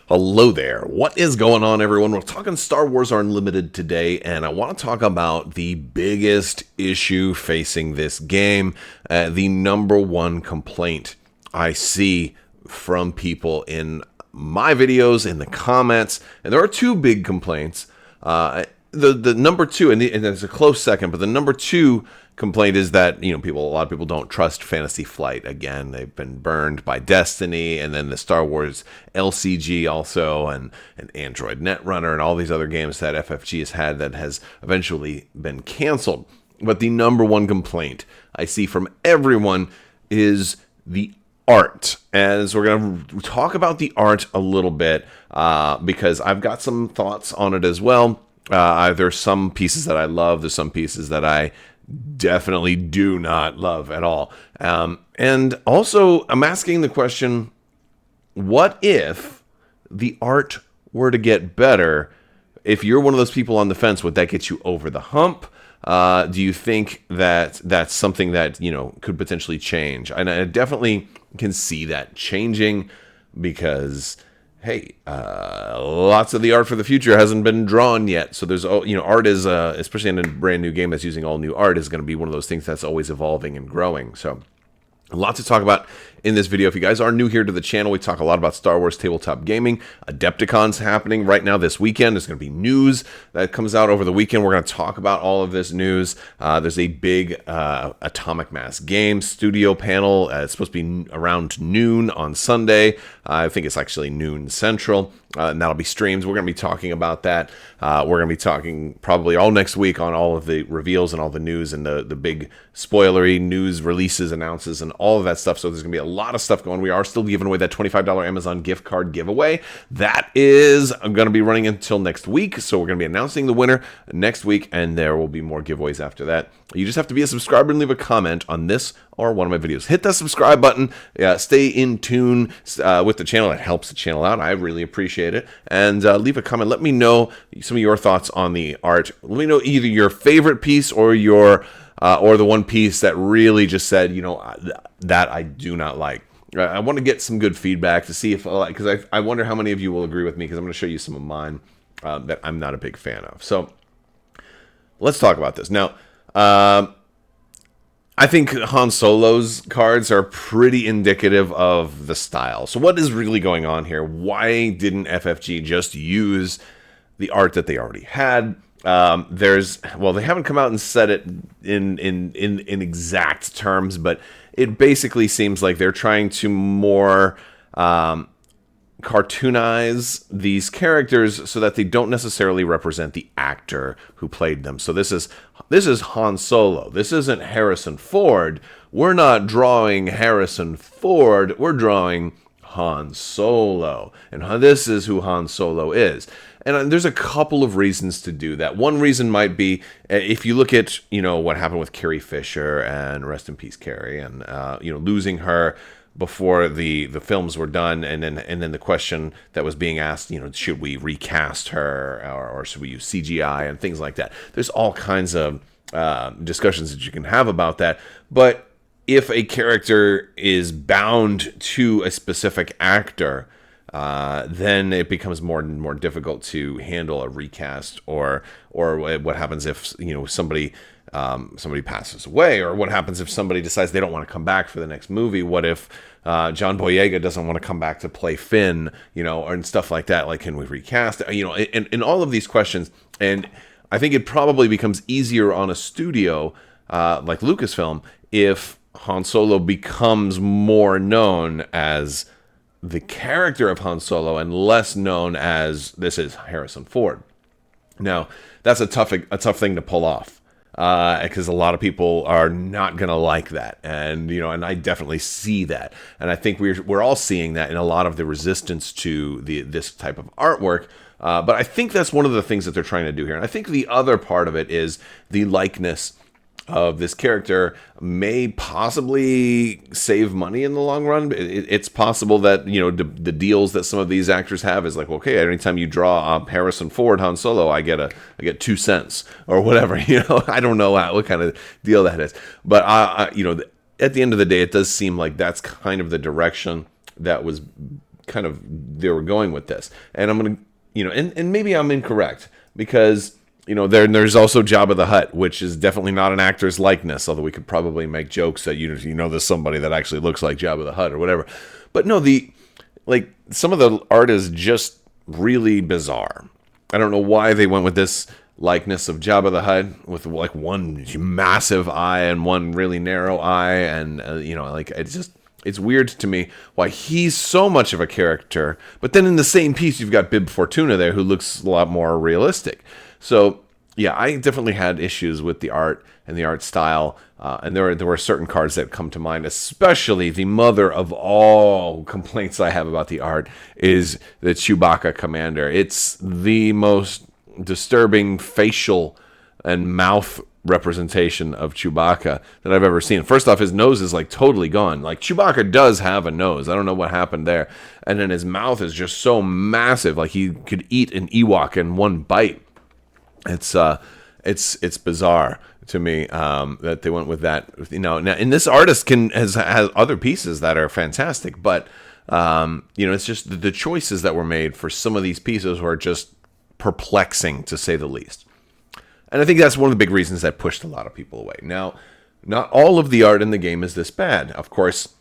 Hello there. What is going on, everyone? We're talking Star Wars Unlimited today, and I want to talk about the biggest issue facing this game, the number one complaint I see from people in my videos, in the comments, and there are two big complaints. The number two, and it's a close second, but the number two complaint is that a lot of people don't trust Fantasy Flight. Again, they've been burned by Destiny, and then the Star Wars LCG also, and Android Netrunner, and all these other games that FFG has had that has eventually been canceled. But the number one complaint I see from everyone is the art. As we're going to talk about the art a little bit, because I've got some thoughts on it as well. There's some pieces that I love. There's some pieces that I definitely do not love at all. And also, I'm asking the question, what if the art were to get better? If you're one of those people on the fence, would that get you over the hump? Do you think that that's something that, could potentially change? And I definitely can see that changing because, hey, lots of the art for the future hasn't been drawn yet. So there's, art is, especially in a brand new game that's using all new art, is going to be one of those things that's always evolving and growing. So a lot to talk about in this video. If you guys are new here to the channel, we talk a lot about Star Wars tabletop gaming. Adepticon's happening right now this weekend. There's going to be news that comes out over the weekend. We're going to talk about all of this news. There's a big Atomic Mass Games studio panel. It's supposed to be around noon on Sunday. I think it's actually noon central. And that'll be streams. We're going to be talking about that. We're going to be talking probably all next week on all of the reveals and all the news and the big spoilery news releases, announces, and all of that stuff. So there's going to be a lot of stuff going. We are still giving away that $25 Amazon gift card giveaway. That is going to be running until next week. So we're going to be announcing the winner next week, and there will be more giveaways after that. You just have to be a subscriber and leave a comment on this or one of my videos. Hit that subscribe button. Stay in tune with the channel. It helps the channel out. I really appreciate it. And leave a comment. Let me know some of your thoughts on the art. Let me know either your favorite piece or or the one piece that really just said, that I do not like. I want to get some good feedback to see if, because I wonder how many of you will agree with me, because I'm going to show you some of mine that I'm not a big fan of. So let's talk about this. Now, I think Han Solo's cards are pretty indicative of the style. So what is really going on here? Why didn't FFG just use the art that they already had? They haven't come out and said it in exact terms, but it basically seems like they're trying to more cartoonize these characters so that they don't necessarily represent the actor who played them. So this is Han Solo. This isn't Harrison Ford. We're not drawing Harrison Ford. We're drawing Han Solo. And this is who Han Solo is. And there's a couple of reasons to do that. One reason might be, if you look at, what happened with Carrie Fisher, and rest in peace, Carrie, and, losing her before the films were done, and then the question that was being asked, should we recast her or should we use CGI and things like that. There's all kinds of discussions that you can have about that. But if a character is bound to a specific actor, then it becomes more and more difficult to handle a recast, or what happens if somebody passes away, or what happens if somebody decides they don't want to come back for the next movie. What if John Boyega doesn't want to come back to play Finn, and stuff like that? Like, can we recast? And all of these questions. And I think it probably becomes easier on a studio like Lucasfilm if Han Solo becomes more known as the character of Han Solo and less known as this is Harrison Ford. Now, that's a tough thing to pull off, because a lot of people are not going to like that, and and I definitely see that, and I think we're all seeing that in a lot of the resistance to this type of artwork. But I think that's one of the things that they're trying to do here, and I think the other part of it is the likeness of this character may possibly save money in the long run. It's possible that the deals that some of these actors have is like, okay, anytime you draw Harrison Ford Han Solo, I get 2 cents or whatever. I don't know what kind of deal that is, but at the end of the day, it does seem like that's kind of the direction that was kind of they were going with this. And I'm gonna, and maybe I'm incorrect because there's also Jabba the Hutt, which is definitely not an actor's likeness, although we could probably make jokes that there's somebody that actually looks like Jabba the Hutt or whatever. But no, some of the art is just really bizarre. I don't know why they went with this likeness of Jabba the Hutt with like one massive eye and one really narrow eye, and it's weird to me why he's so much of a character, but then in the same piece you've got Bib Fortuna there who looks a lot more realistic. So yeah, I definitely had issues with the art and the art style, and there were certain cards that come to mind, especially the mother of all complaints I have about the art is the Chewbacca Commander. It's the most disturbing facial and mouth representation of Chewbacca that I've ever seen. First off, his nose is like totally gone. Like Chewbacca does have a nose. I don't know what happened there. And then his mouth is just so massive, like he could eat an Ewok in one bite. It's bizarre to me that they went with that. Now, and this artist has other pieces that are fantastic, but it's just the choices that were made for some of these pieces were just perplexing, to say the least. And I think that's one of the big reasons that pushed a lot of people away. Now, not all of the art in the game is this bad. Of course,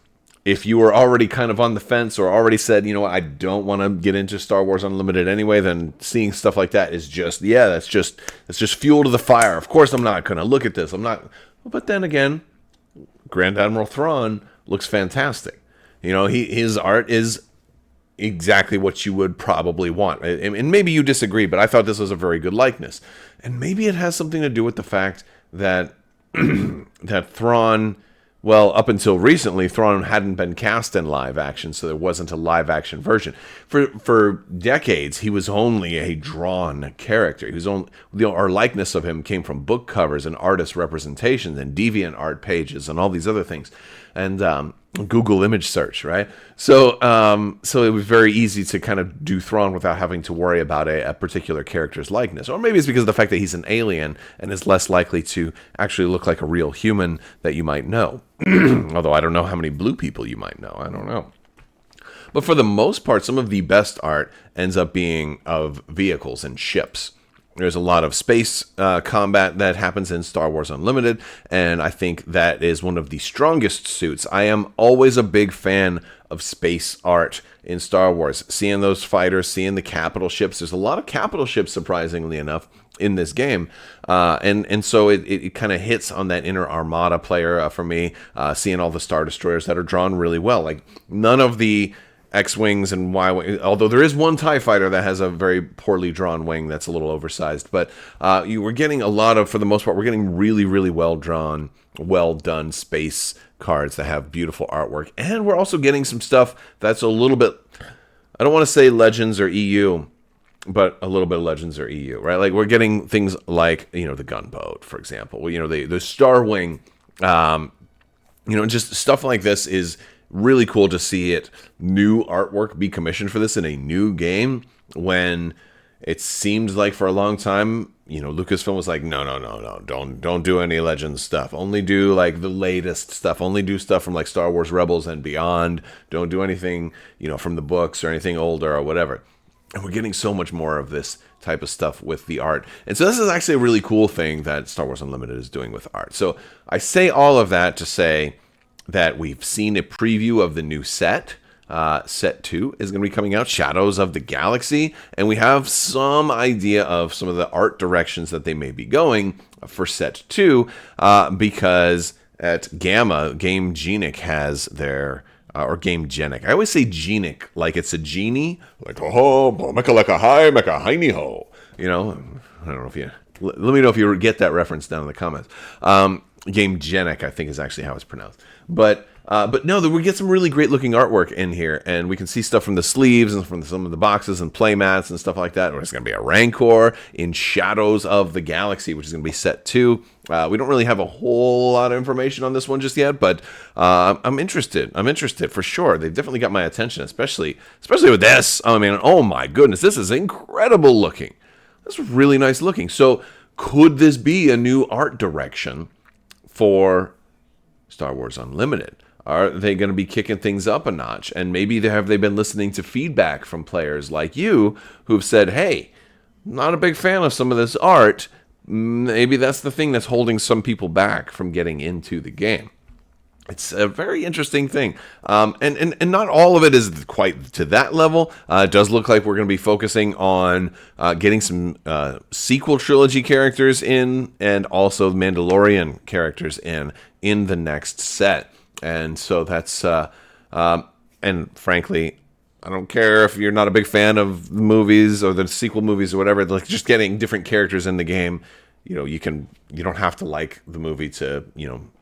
if you were already kind of on the fence or already said, I don't want to get into Star Wars Unlimited anyway, then seeing stuff like that is just, that's just fuel to the fire. Of course, I'm not going to look at this. I'm not. But then again, Grand Admiral Thrawn looks fantastic. His art is exactly what you would probably want. And maybe you disagree, but I thought this was a very good likeness. And maybe it has something to do with the fact that that Thrawn, well, up until recently, Thrawn hadn't been cast in live action, so there wasn't a live action version. For decades, he was only a drawn character. He was only our likeness of him came from book covers and artist representations and deviant art pages and all these other things, and Google image search, right? So it was very easy to kind of do Thrawn without having to worry about a particular character's likeness. Or maybe it's because of the fact that he's an alien and is less likely to actually look like a real human that you might know. Although I don't know how many blue people you might know. I don't know. But for the most part, some of the best art ends up being of vehicles and ships. There's a lot of space combat that happens in Star Wars Unlimited, and I think that is one of the strongest suits. I am always a big fan of space art in Star Wars. Seeing those fighters, seeing the capital ships. There's a lot of capital ships, surprisingly enough, in this game. And so it kind of hits on that inner Armada player for me, seeing all the Star Destroyers that are drawn really well. Like, none of the X-Wings and Y-Wings, although there is one TIE fighter that has a very poorly drawn wing that's a little oversized, but you were getting a lot of, for the most part, we're getting really, really well drawn, well done space cards that have beautiful artwork, and we're also getting some stuff that's a little bit, I don't want to say Legends or EU, but a little bit of Legends or EU, right? Like, we're getting things like, the gunboat, for example, the Star Wing, just stuff like this is really cool to see it, new artwork be commissioned for this in a new game, when it seemed like for a long time, Lucasfilm was like, no, don't do any Legends stuff. Only do like the latest stuff. Only do stuff from like Star Wars Rebels and beyond. Don't do anything, from the books or anything older or whatever. And we're getting so much more of this type of stuff with the art. And so this is actually a really cool thing that Star Wars Unlimited is doing with art. So I say all of that to say that we've seen a preview of the new set. Set 2 is going to be coming out, Shadows of the Galaxy, and we have some idea of some of the art directions that they may be going for Set 2, because at Gamma, Game Genic has their, or Game Genic. I always say Genic like it's a genie, like, oh, mecha like a high, mecha hiney ho. I don't know if you, let me know if you get that reference down in the comments. Game Genic, I think, is actually how it's pronounced. But no, we get some really great looking artwork in here, and we can see stuff from the sleeves and from some of the boxes and playmats and stuff like that. There's going to be a Rancor in Shadows of the Galaxy, which is going to be Set 2. We don't really have a whole lot of information on this one just yet, but I'm interested. I'm interested for sure. They've definitely got my attention, especially with this. I mean, oh my goodness, this is incredible looking. This is really nice looking. So could this be a new art direction for Star Wars Unlimited? Are they going to be kicking things up a notch? And maybe have they been listening to feedback from players like you who've said, hey, not a big fan of some of this art. Maybe that's the thing that's holding some people back from getting into the game. It's a very interesting thing. And not all of it is quite to that level. It does look like we're going to be focusing on getting some sequel trilogy characters in, and also Mandalorian characters in the next set. And so that's, and frankly, I don't care if you're not a big fan of the movies or the sequel movies or whatever, like just getting different characters in the game. You don't have to like the movie to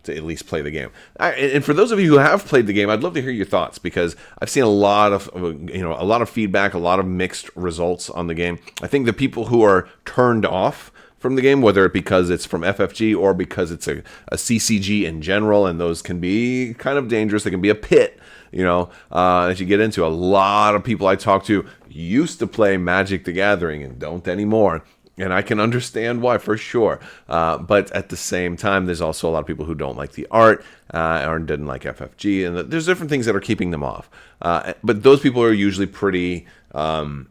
at least play the game. And for those of you who have played the game, I'd love to hear your thoughts, because I've seen a lot of feedback, a lot of mixed results on the game. I think the people who are turned off from the game, whether it because it's from FFG or because it's a CCG in general, and those can be kind of dangerous. They can be a pit, as you get into. A lot of people I talk to used to play Magic the Gathering and don't anymore. And I can understand why, for sure. But at the same time, there's also a lot of people who don't like the art or didn't like FFG. And there's different things that are keeping them off. But those people are usually pretty not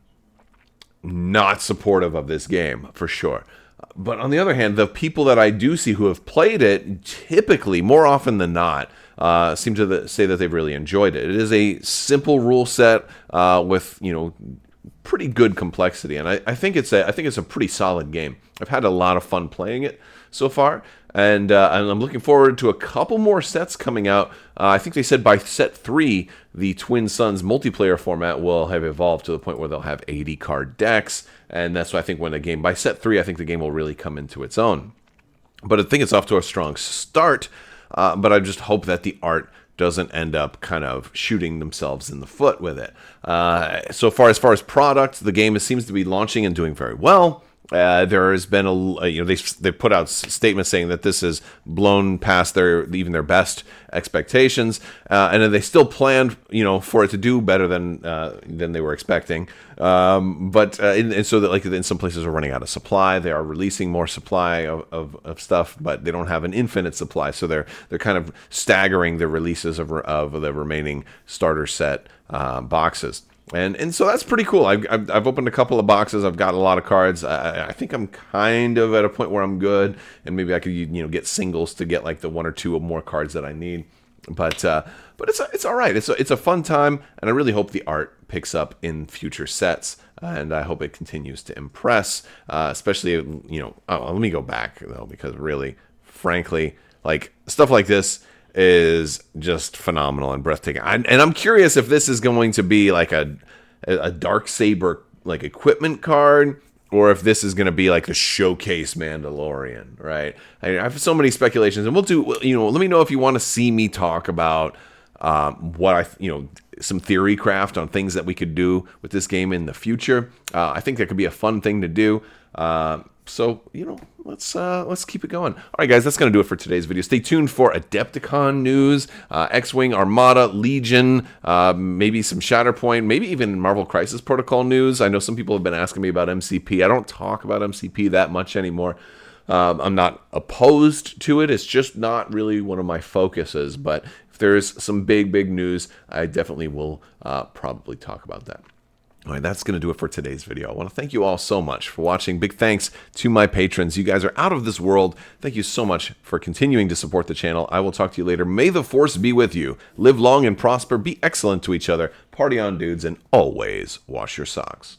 supportive of this game, for sure. But on the other hand, the people that I do see who have played it, typically, more often than not, seem to say that they've really enjoyed it. It is a simple rule set with, pretty good complexity, and I think it's a pretty solid game. I've had a lot of fun playing it so far, and I'm looking forward to a couple more sets coming out. I think they said by set 3, the Twin Suns multiplayer format will have evolved to the point where they'll have 80 card decks, and that's why I think by set 3, I think the game will really come into its own. But I think it's off to a strong start. But I just hope that the art doesn't end up kind of shooting themselves in the foot with it. So far as product, the game seems to be launching and doing very well. There has been they put out statements saying that this has blown past even their best expectations, and then they still planned for it to do better than they were expecting. But so that, like, in some places are running out of supply. They are releasing more supply of stuff, but they don't have an infinite supply. So they're kind of staggering the releases of the remaining starter set boxes. And so that's pretty cool. I've opened a couple of boxes. I've got a lot of cards. I think I'm kind of at a point where I'm good, and maybe I could get singles to get like the 1 or 2 more cards that I need. But it's all right. It's a fun time, and I really hope the art picks up in future sets, and I hope it continues to impress. Especially let me go back though, because really, frankly, like stuff like this is just phenomenal and breathtaking. And I'm curious if this is going to be like a Darksaber like equipment card, or if this is going to be like the showcase Mandalorian, right? I have so many speculations, and we'll do. Let me know if you want to see me talk about some theory craft on things that we could do with this game in the future. I think that could be a fun thing to do. So, let's keep it going. All right, guys, that's going to do it for today's video. Stay tuned for Adepticon news, X-Wing, Armada, Legion, maybe some Shatterpoint, maybe even Marvel Crisis Protocol news. I know some people have been asking me about MCP. I don't talk about MCP that much anymore. I'm not opposed to it. It's just not really one of my focuses. But if there's some big news, I definitely will probably talk about that. All right, that's going to do it for today's video. I want to thank you all so much for watching. Big thanks to my patrons. You guys are out of this world. Thank you so much for continuing to support the channel. I will talk to you later. May the Force be with you. Live long and prosper. Be excellent to each other. Party on, dudes, and always wash your socks.